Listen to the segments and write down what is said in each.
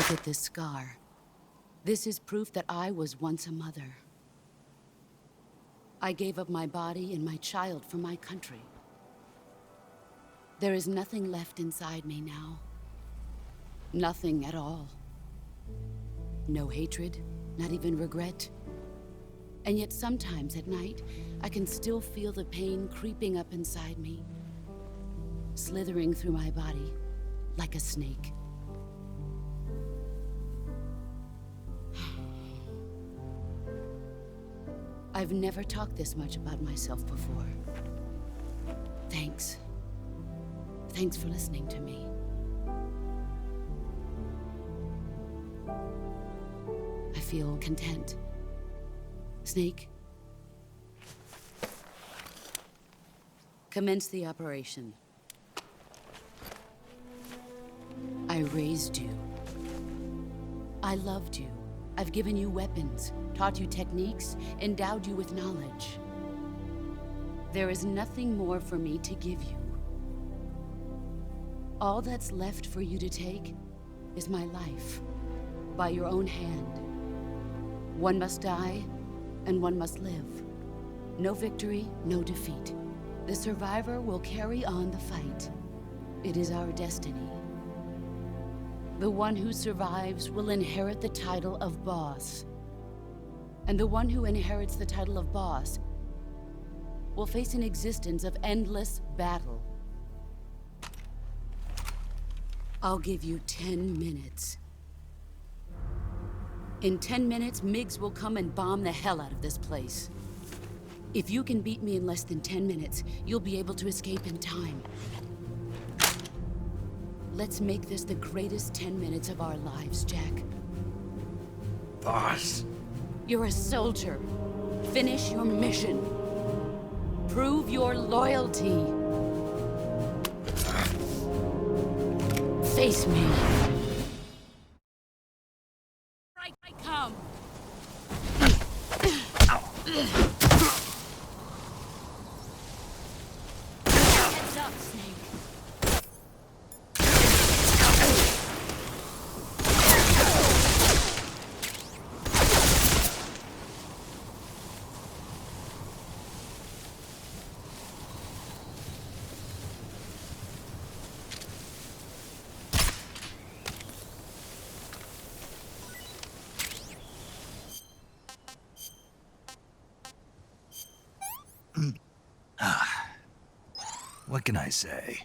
Look at this scar. This is proof that I was once a mother. I gave up my body and my child for my country. There is nothing left inside me now. Nothing at all. No hatred, not even regret. And yet sometimes at night, I can still feel the pain creeping up inside me, slithering through my body like a snake. I've never talked this much about myself before. Thanks. Thanks for listening to me. I feel content. Snake, commence the operation. I raised you. I loved you. I've given you weapons, taught you techniques, endowed you with knowledge. There is nothing more for me to give you. All that's left for you to take is my life, by your own hand. One must die, and one must live. No victory, no defeat. The survivor will carry on the fight. It is our destiny. The one who survives will inherit the title of boss. And the one who inherits the title of boss will face an existence of endless battle. I'll give you 10 minutes. In 10 minutes, MiGs will come and bomb the hell out of this place. If you can beat me in less than 10 minutes, you'll be able to escape in time. Let's make this the greatest 10 minutes of our lives, Jack. Boss. You're a soldier. Finish your mission. Prove your loyalty. Face me. I come. Heads up, Snake. What can I say?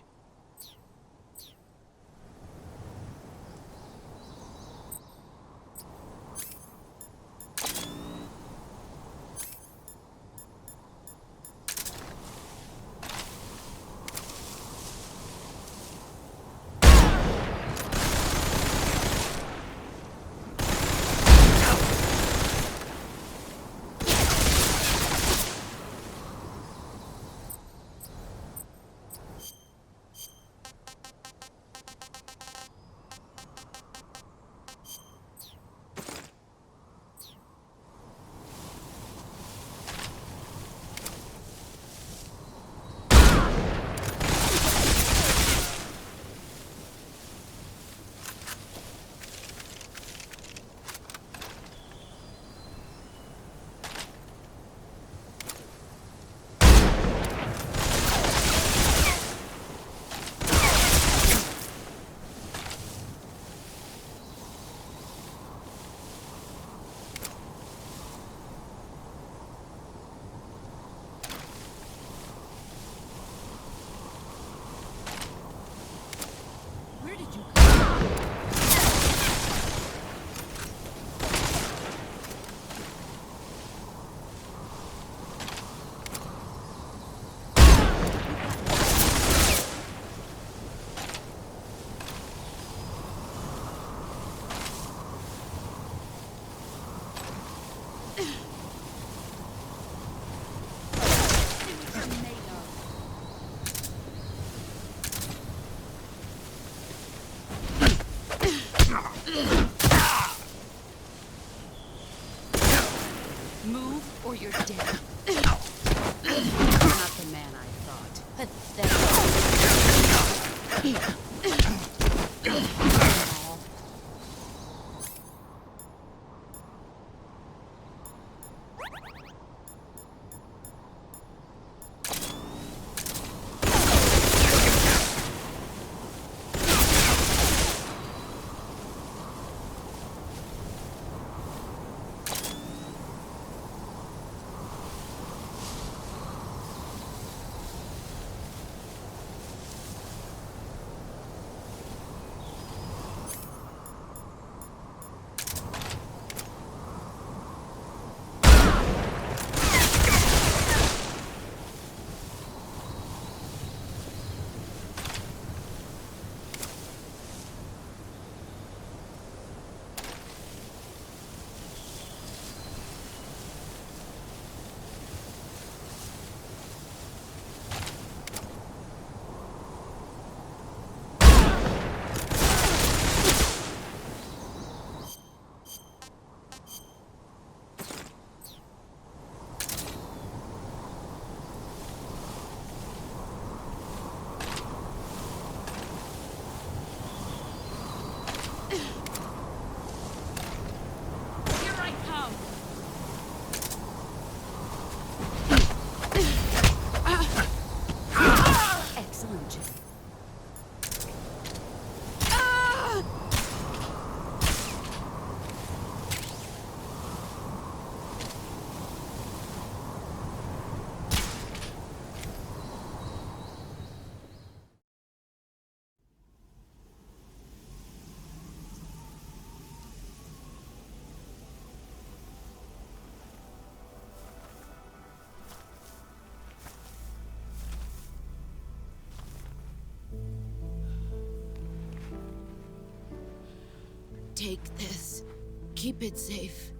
Move or you're dead. You're not the man I thought. Pathetic. Take this. Keep it safe.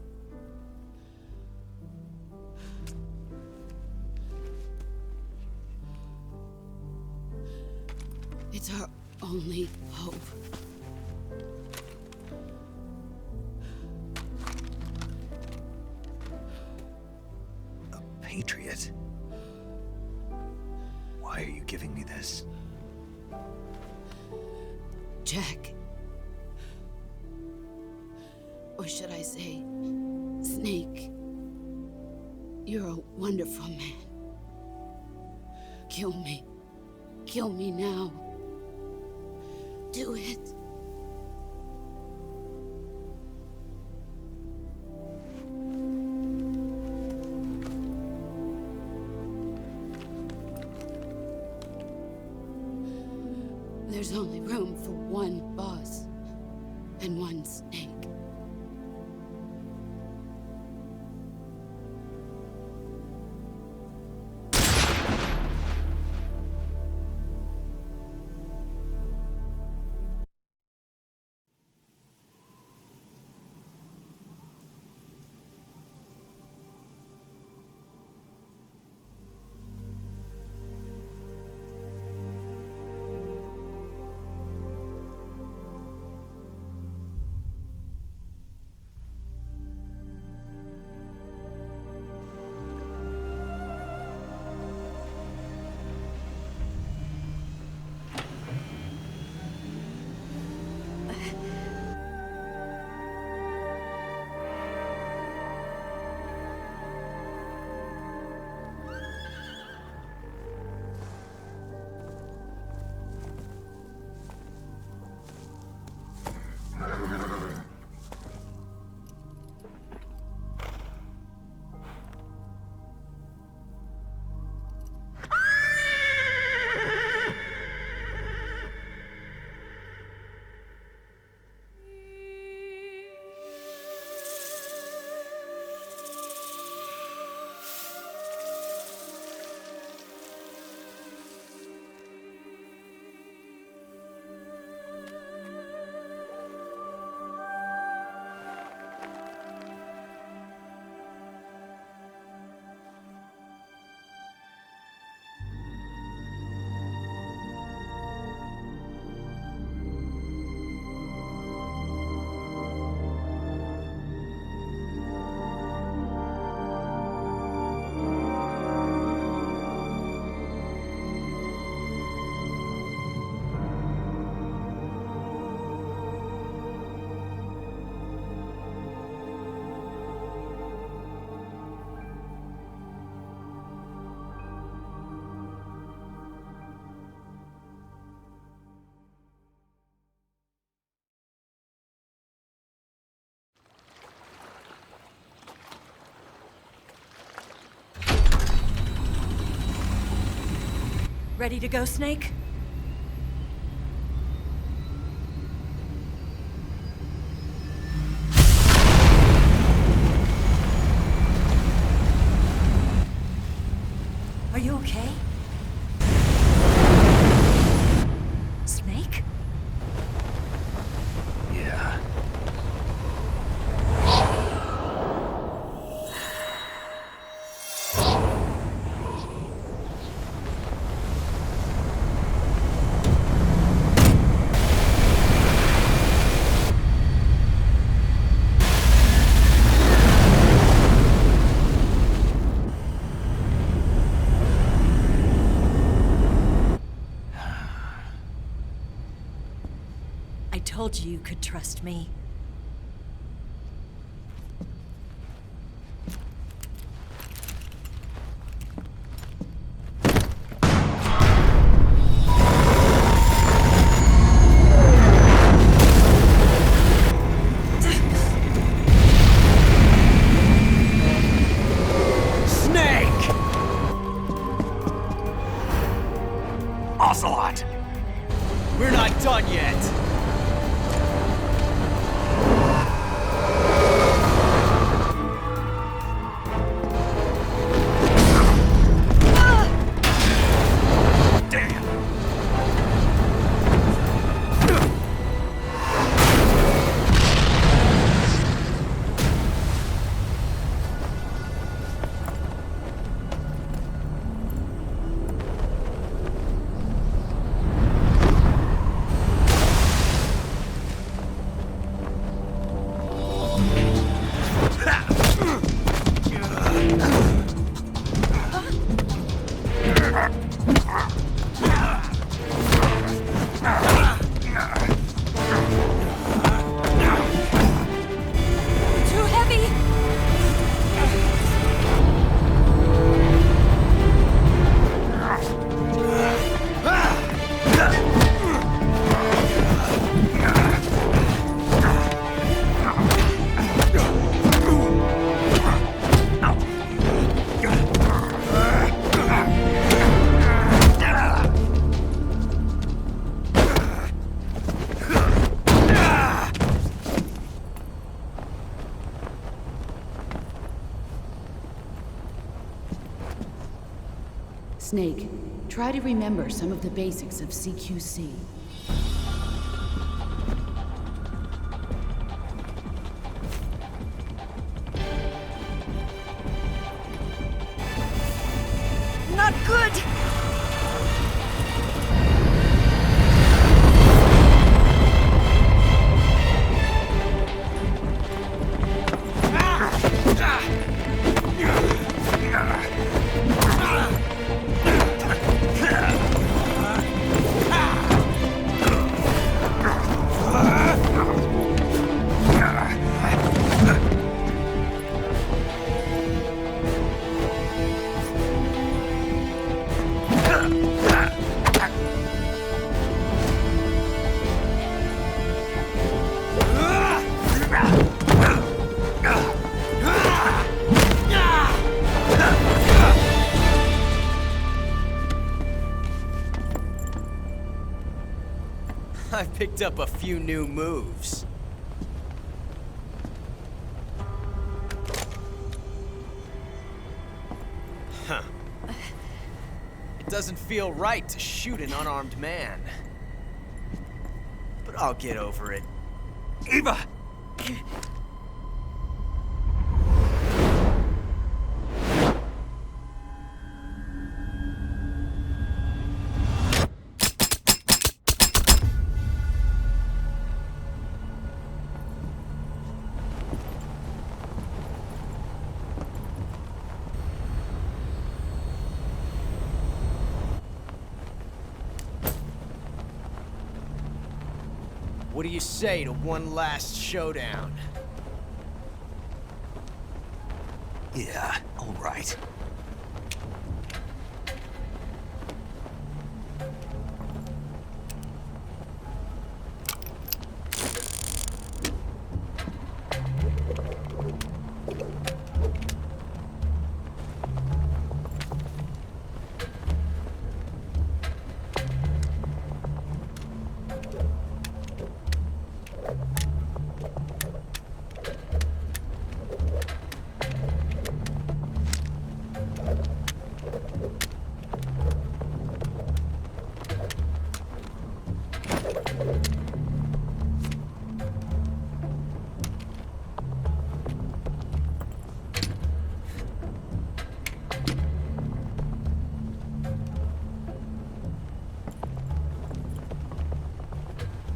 It's our only hope. A patriot? Why are you giving me this? Jack. Or should I say, Snake. You're a wonderful man. Kill me. Kill me now. Do it. There's only room for one boss and one snake. Ready to go, Snake? Are you okay? Snake? Yeah. I told you you could trust me. Snake! Ocelot! We're not done yet! Too heavy! Snake, try to remember some of the basics of CQC. Not good! I've picked up a few new moves. Huh. It doesn't feel right to shoot an unarmed man. But I'll get over it. Eva! What do you say to one last showdown? Yeah, all right.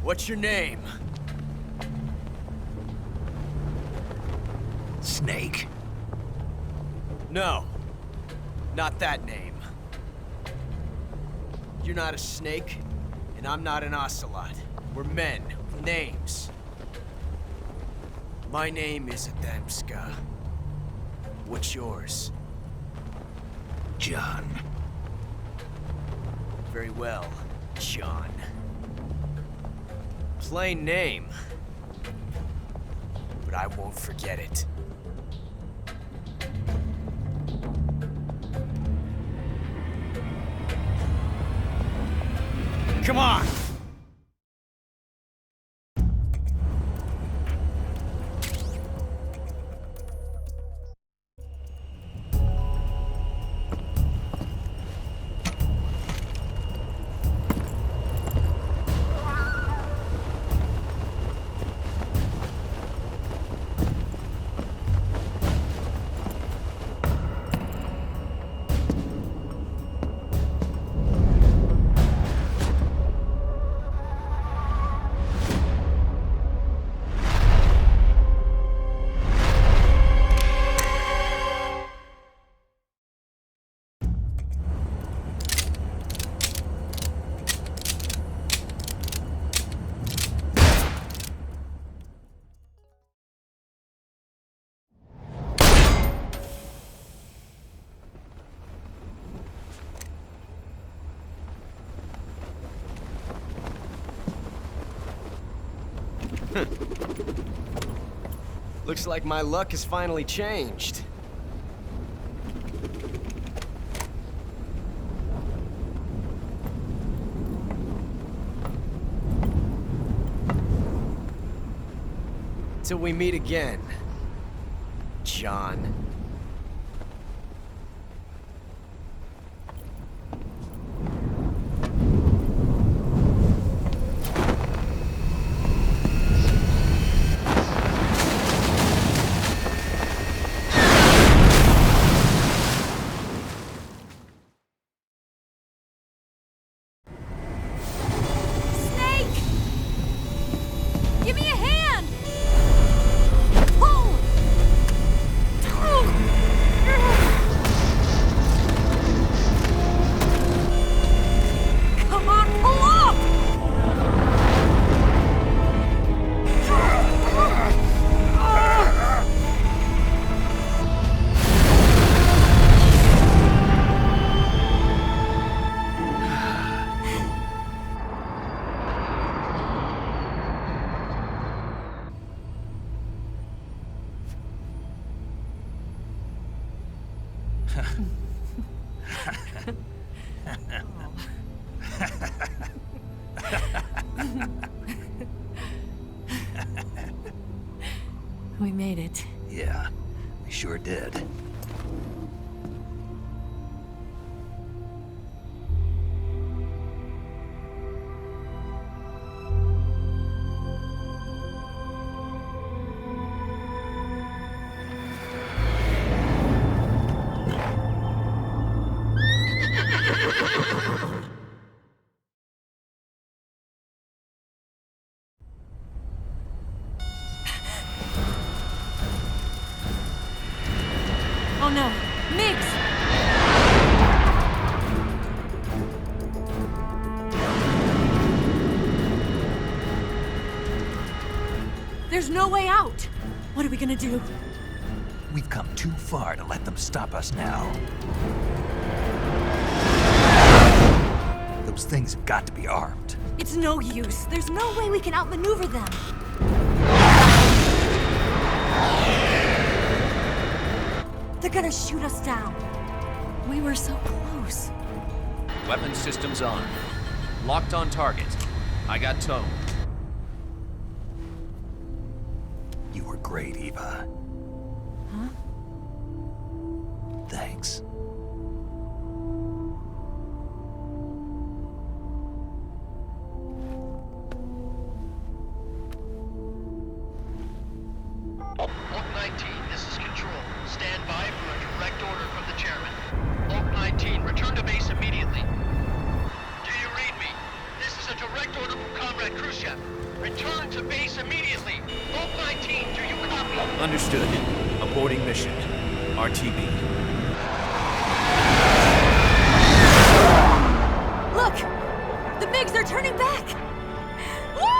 What's your name? Snake. No. Not that name. You're not a snake, and I'm not an ocelot. We're men with names. My name is Adamska. What's yours? John. Very well, John. Plain name. But I won't forget it. Come on! Looks like my luck has finally changed. Till we meet again, John. Snake! Give me a hand! Pull! Come on, pull up! We made it. Yeah, we sure did. Oh no, Migs! There's no way out! What are we gonna do? We've come too far to let them stop us now. Those things have got to be armed. It's no use. There's no way we can outmaneuver them. They're gonna shoot us down. We were so close. Weapon systems on. Locked on target. I got towed. You were great, Eva. Huh? Thanks. Oak 19, this is Control. Stand by for a direct order from the chairman. Oak 19, return to base immediately. Do you read me? This is a direct order from Comrade Khrushchev. Return to base immediately. Oak 19, do you copy? Understood. Aborting mission. RTB. Look! The MiGs are turning back! Woo!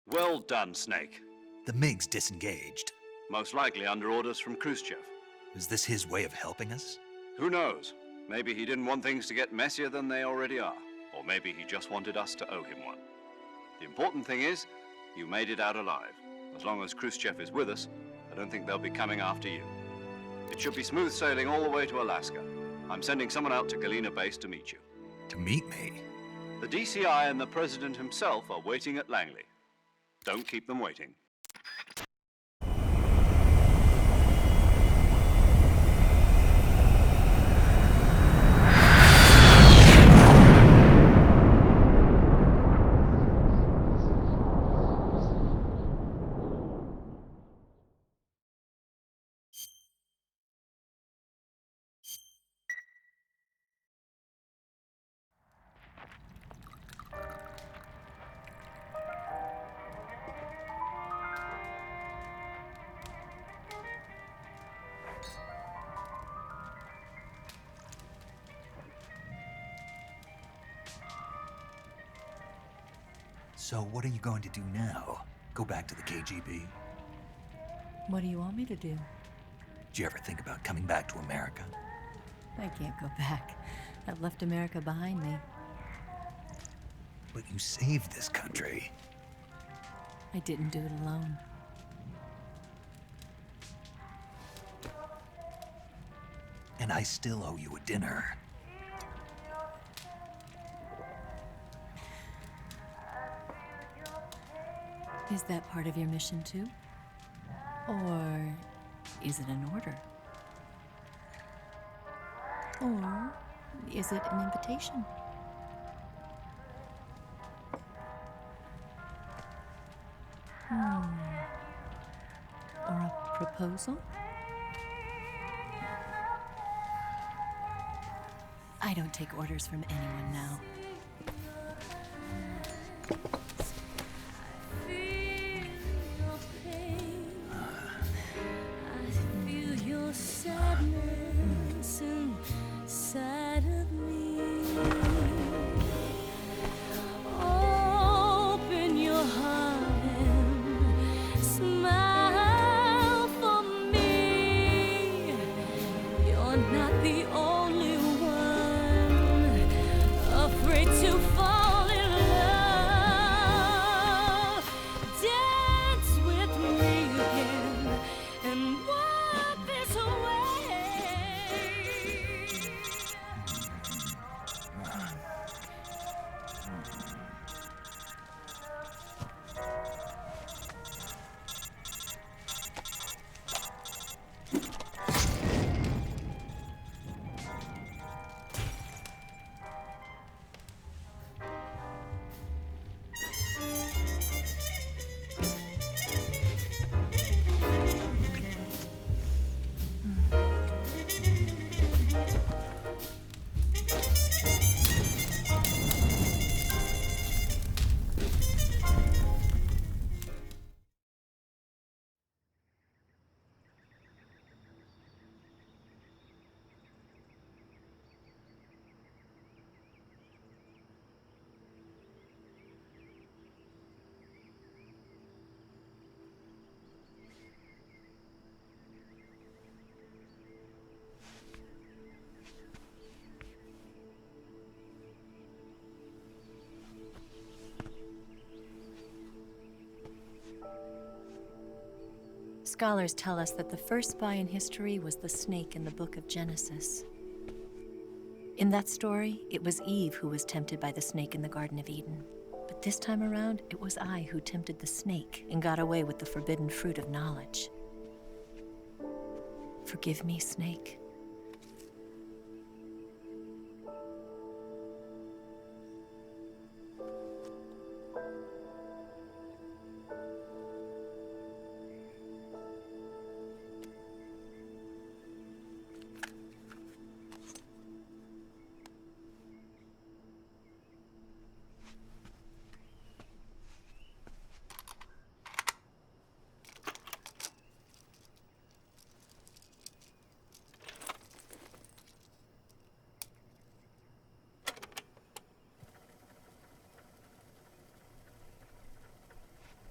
Well done, Snake. The MiGs disengaged. Most likely under orders from Khrushchev. Is this his way of helping us? Who knows? Maybe he didn't want things to get messier than they already are. Or maybe he just wanted us to owe him one. The important thing is, you made it out alive. As long as Khrushchev is with us, I don't think they'll be coming after you. It should be smooth sailing all the way to Alaska. I'm sending someone out to Galena Base to meet you. To meet me? The DCI and the President himself are waiting at Langley. Don't keep them waiting. So what are you going to do now? Go back to the KGB? What do you want me to do? Did you ever think about coming back to America? I can't go back. I've left America behind me. But you saved this country. I didn't do it alone. And I still owe you a dinner. Is that part of your mission too? Or is it an order? Or is it an invitation? Or a proposal? I don't take orders from anyone now. Scholars tell us that the first spy in history was the snake in the book of Genesis. In that story, it was Eve who was tempted by the snake in the Garden of Eden. But this time around, it was I who tempted the snake and got away with the forbidden fruit of knowledge. Forgive me, snake.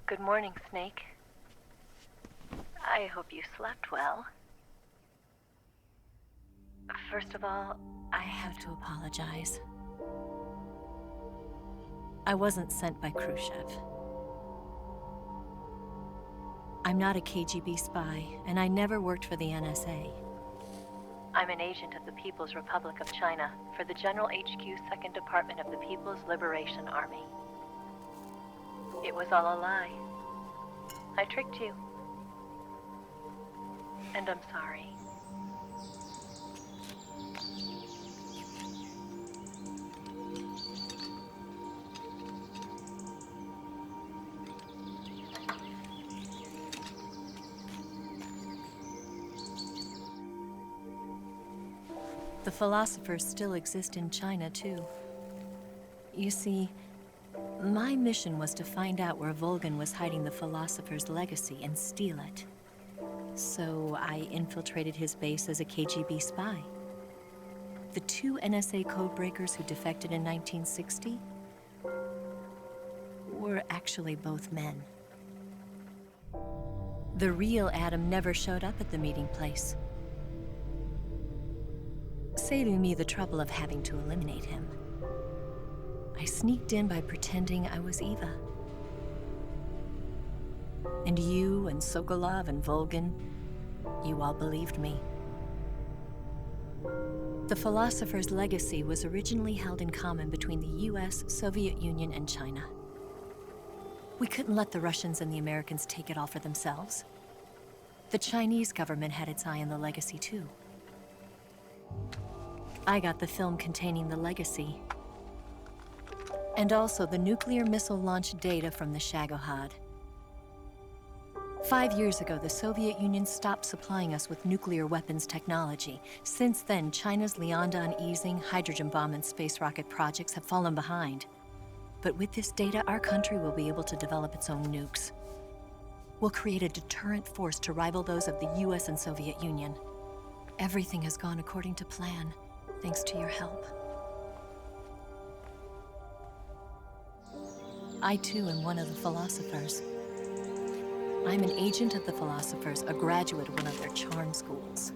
Good morning, Snake. I hope you slept well. First of all, I have to apologize. I wasn't sent by Khrushchev. I'm not a KGB spy, and I never worked for the NSA. I'm an agent of the People's Republic of China for the General HQ 2nd Department of the People's Liberation Army. It was all a lie. I tricked you. And I'm sorry. The philosophers still exist in China, too. You see, my mission was to find out where Volgan was hiding the philosopher's legacy and steal it. So I infiltrated his base as a KGB spy. The 2 NSA codebreakers who defected in 1960, were actually both men. The real Adam never showed up at the meeting place, saving me the trouble of having to eliminate him. I sneaked in by pretending I was Eva. And you and Sokolov and Volgin, you all believed me. The philosopher's legacy was originally held in common between the US, Soviet Union, and China. We couldn't let the Russians and the Americans take it all for themselves. The Chinese government had its eye on the legacy too. I got the film containing the legacy, and also the nuclear missile launch data from the Shagohod. 5 years ago, the Soviet Union stopped supplying us with nuclear weapons technology. Since then, China's Liaodong easing, hydrogen bomb, and space rocket projects have fallen behind. But with this data, our country will be able to develop its own nukes. We'll create a deterrent force to rival those of the US and Soviet Union. Everything has gone according to plan, thanks to your help. I too am one of the philosophers. I'm an agent of the philosophers, a graduate of one of their charm schools.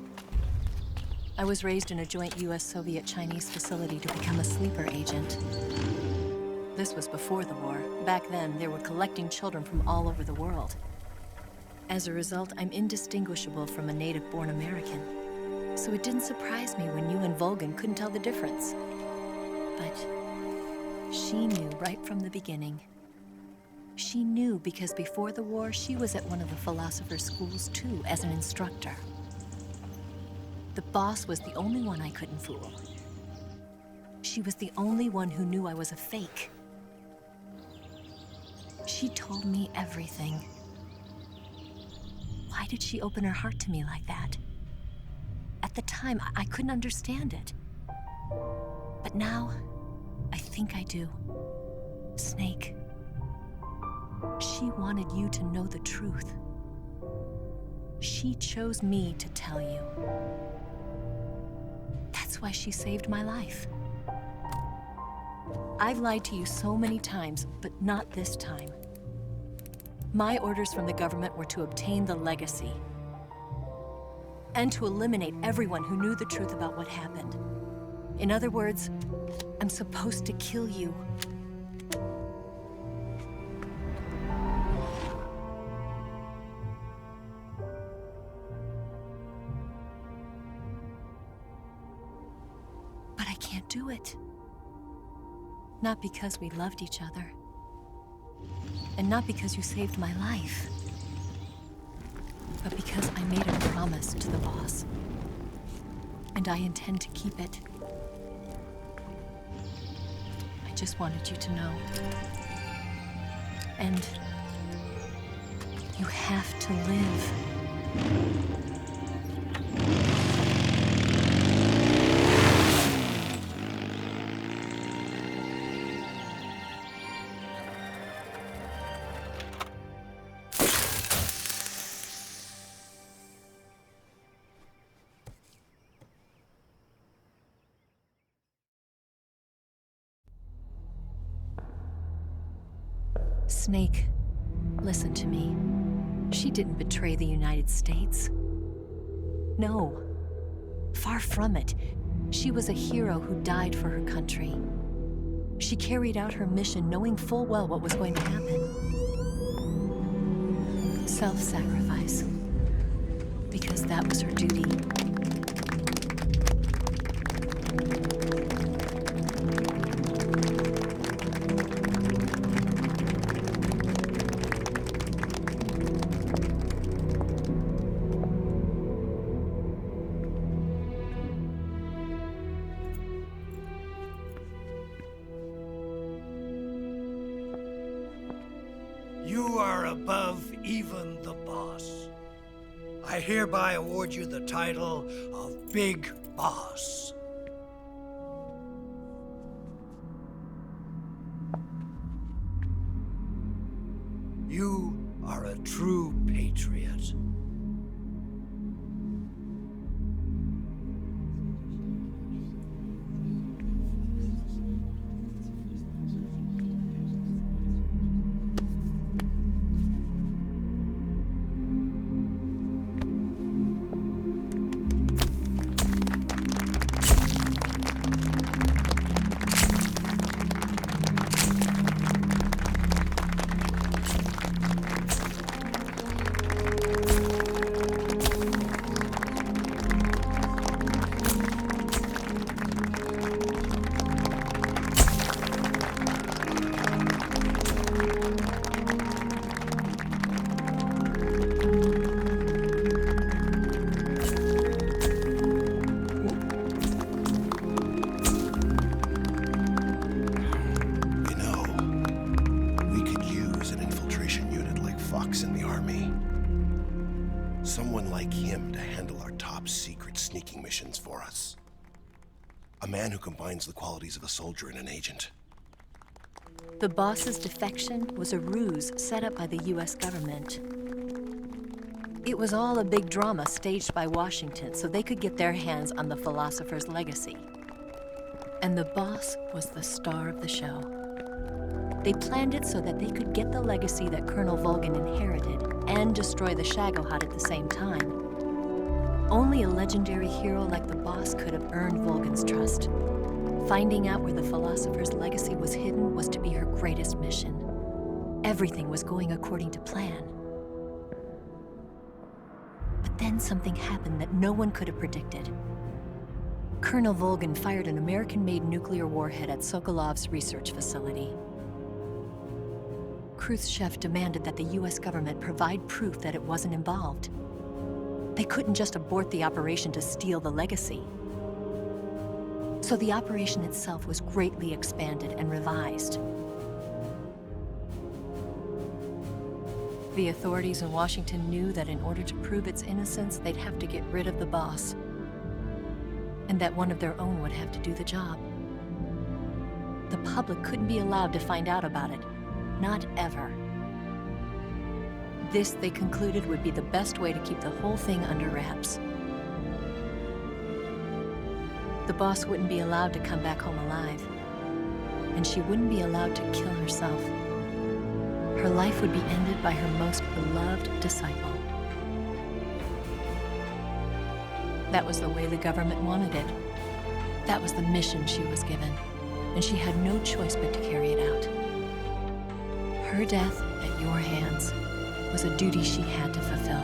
I was raised in a joint US-Soviet-Chinese facility to become a sleeper agent. This was before the war. Back then, they were collecting children from all over the world. As a result, I'm indistinguishable from a native-born American. So it didn't surprise me when you and Volgin couldn't tell the difference. But she knew right from the beginning. She knew because before the war, she was at one of the philosopher's schools too, as an instructor. The boss was the only one I couldn't fool. She was the only one who knew I was a fake. She told me everything. Why did she open her heart to me like that? At the time, I couldn't understand it. But now, I think I do. Snake. She wanted you to know the truth. She chose me to tell you. That's why she saved my life. I've lied to you so many times, but not this time. My orders from the government were to obtain the legacy and to eliminate everyone who knew the truth about what happened. In other words, I'm supposed to kill you. But I can't do it. Not because we loved each other. And not because you saved my life. But because I made a promise to the boss. And I intend to keep it. I just wanted you to know. And you have to live. Snake, listen to me. She didn't betray the United States. No, far from it. She was a hero who died for her country. She carried out her mission knowing full well what was going to happen. Self-sacrifice. Because that was her duty. You are above even the boss. I hereby award you the title of Big Boss. You are a true patriot. secret sneaking missions for us. A man who combines the qualities of a soldier and an agent. The boss's defection was a ruse set up by the US government. It was all a big drama staged by Washington so they could get their hands on the philosopher's legacy. And the boss was the star of the show. They planned it so that they could get the legacy that Colonel Volgin inherited and destroy the Shagohod at the same time. Only a legendary hero like the boss could have earned Volgin's trust. Finding out where the philosopher's legacy was hidden was to be her greatest mission. Everything was going according to plan. But then something happened that no one could have predicted. Colonel Volgin fired an American-made nuclear warhead at Sokolov's research facility. Khrushchev demanded that the US government provide proof that it wasn't involved. They couldn't just abort the operation to steal the legacy. So the operation itself was greatly expanded and revised. The authorities in Washington knew that in order to prove its innocence, they'd have to get rid of the boss, and that one of their own would have to do the job. The public couldn't be allowed to find out about it, not ever. This, they concluded, would be the best way to keep the whole thing under wraps. The boss wouldn't be allowed to come back home alive, and she wouldn't be allowed to kill herself. Her life would be ended by her most beloved disciple. That was the way the government wanted it. That was the mission she was given, and she had no choice but to carry it out. Her death at your hands was a duty she had to fulfill.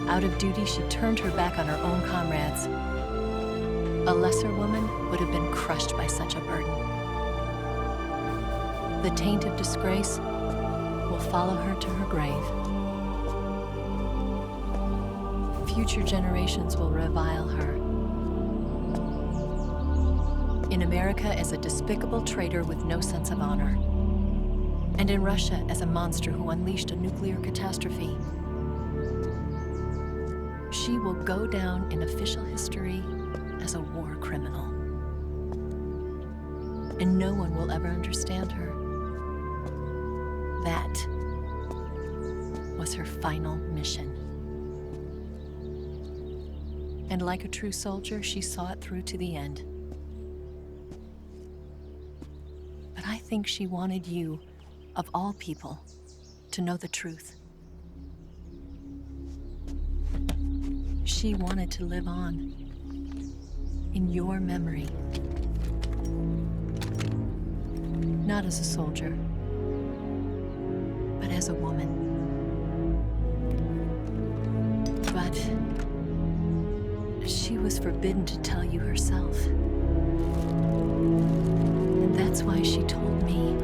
Out of duty, she turned her back on her own comrades. A lesser woman would have been crushed by such a burden. The taint of disgrace will follow her to her grave. Future generations will revile her. In America as a despicable traitor with no sense of honor. And in Russia as a monster who unleashed a nuclear catastrophe. She will go down in official history as a war criminal. And no one will ever understand her. That was her final mission. And like a true soldier, she saw it through to the end. But I think she wanted you, of all people, to know the truth. She wanted to live on in your memory. Not as a soldier, but as a woman. But she was forbidden to tell you herself. And that's why she told me.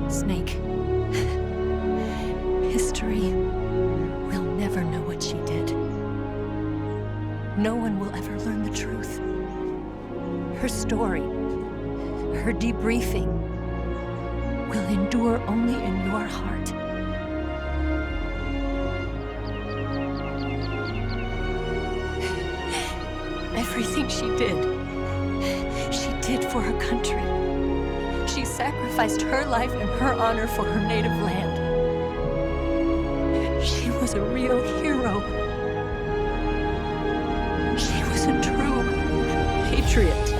Snake, history will never know what she did. No one will ever learn the truth. Her story, her debriefing, will endure only in your heart. Everything she did for her country. She sacrificed her life and her honor for her native land. She was a real hero. She was a true patriot.